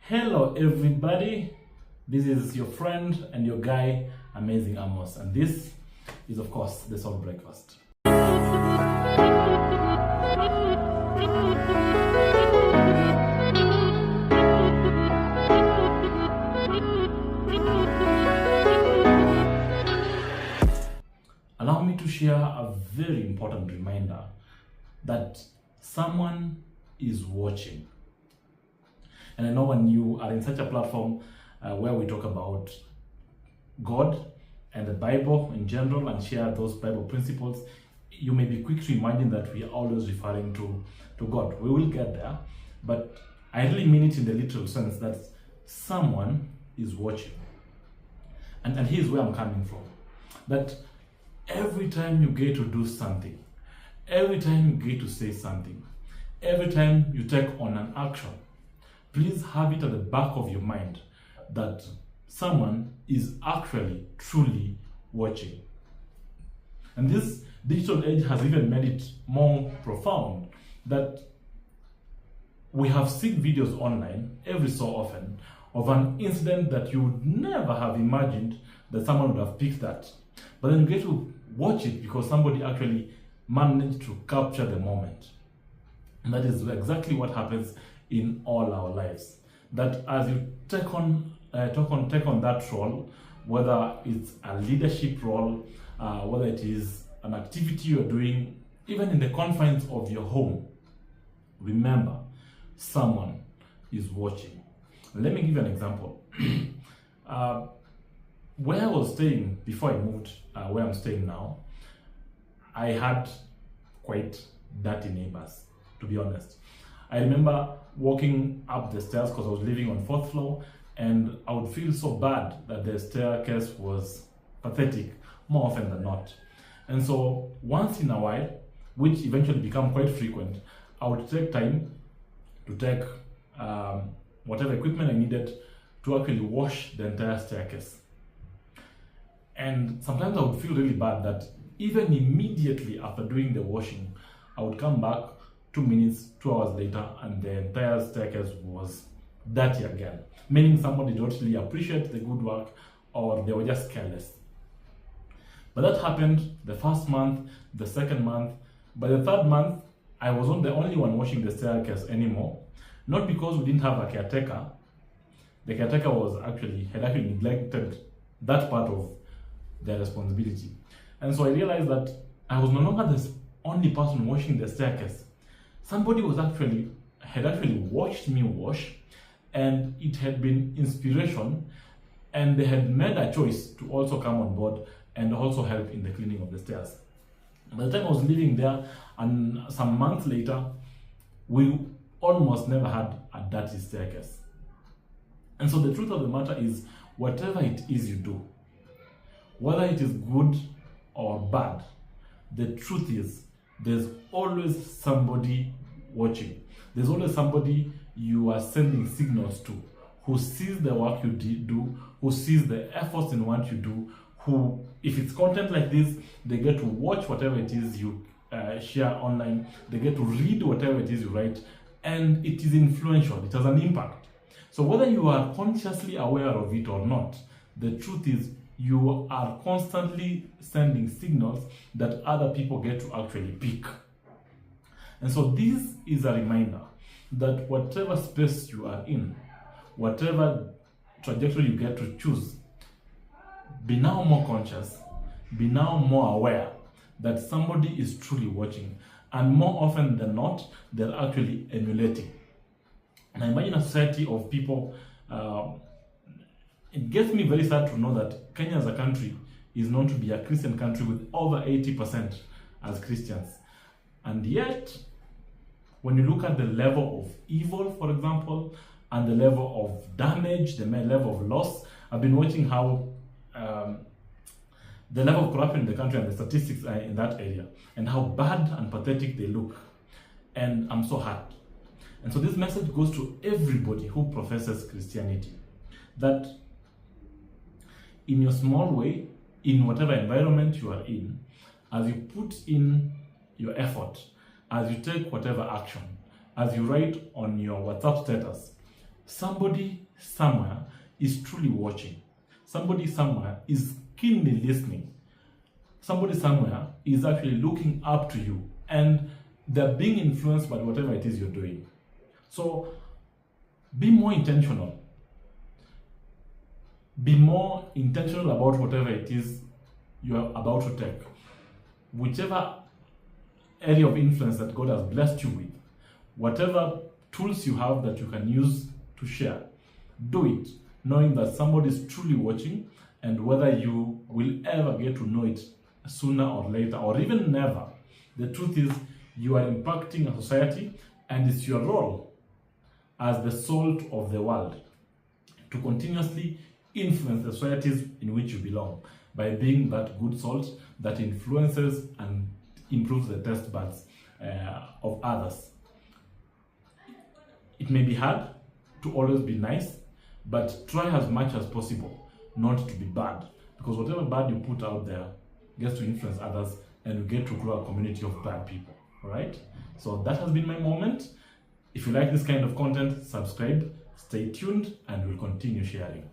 Hello everybody, this is your friend and your guy Amazing Amos, and this is of course the Soul Breakfast. Allow me to share a very important reminder that someone is watching. And I know when you are in such a platform where we talk about God and the Bible in general and share those Bible principles, you may be quick to imagine that we are always referring to God. We will get there, but I really mean it in the literal sense that someone is watching. And here's where I'm coming from. That every time you get to do something, every time you get to say something, every time you take on an action, please have it at the back of your mind that someone is actually, truly watching. And this digital age has even made it more profound that we have seen videos online every so often of an incident that you would never have imagined that someone would have picked that. But then you get to watch it because somebody actually managed to capture the moment. And that is exactly what happens in all our lives. That as you take on that role, whether it's a leadership role, whether it is an activity you're doing, even in the confines of your home, remember, someone is watching. Let me give you an example. Where I was staying before I moved where I'm staying now, I had quite dirty neighbors, to be honest. I remember walking up the stairs because I was living on 4th floor, and I would feel so bad that the staircase was pathetic more often than not. And so once in a while, which eventually became quite frequent, I would take time to take whatever equipment I needed to actually wash the entire staircase. And sometimes I would feel really bad that even immediately after doing the washing, I would come back 2 minutes, 2 hours later, and the entire staircase was dirty again. Meaning somebody did not really appreciate the good work, or they were just careless. But that happened the first month, the second month. By the third month, I wasn't the only one washing the staircase anymore. Not because we didn't have a caretaker. The caretaker had actually neglected that part of their responsibility. And so I realized that I was no longer the only person washing the staircase. Somebody had actually watched me wash, and it had been inspiration, and they had made a choice to also come on board and also help in the cleaning of the stairs. By the time I was living there, and some months later, we almost never had a dirty staircase. And so the truth of the matter is, whatever it is you do, whether it is good or bad, the truth is there's always somebody watching. There's always somebody you are sending signals to, who sees the work you do, who sees the efforts in what you do, who, if it's content like this, they get to watch whatever it is you share online, they get to read whatever it is you write, and it is influential, it has an impact. So whether you are consciously aware of it or not, the truth is you are constantly sending signals that other people get to actually pick. And so this is a reminder that whatever space you are in, whatever trajectory you get to choose, be now more conscious, be now more aware that somebody is truly watching. And more often than not, they're actually emulating. And I imagine a society of people, it gets me very sad to know that Kenya as a country is known to be a Christian country with over 80% as Christians. And yet, when you look at the level of evil, for example, and the level of damage, the level of loss, I've been watching how the level of corruption in the country and the statistics are in that area, and how bad and pathetic they look. And I'm so hurt. And so this message goes to everybody who professes Christianity, that in your small way, in whatever environment you are in, as you put in your effort, as you take whatever action, as you write on your WhatsApp status, somebody somewhere is truly watching. Somebody somewhere is keenly listening. Somebody somewhere is actually looking up to you, and they're being influenced by whatever it is you're doing. So be more intentional. Be more intentional about whatever it is you're about to take. Whichever area of influence that God has blessed you with, whatever tools you have that you can use to share, do it, knowing that somebody is truly watching, and whether you will ever get to know it sooner or later, or even never, the truth is you are impacting a society, and it's your role as the salt of the world to continuously influence the societies in which you belong by being that good salt that influences and improves the taste buds of others. It may be hard to always be nice, but try as much as possible not to be bad, because whatever bad you put out there gets to influence others, and you get to grow a community of bad people. All right? So that has been my moment. If you like this kind of content, subscribe, stay tuned, and we'll continue sharing.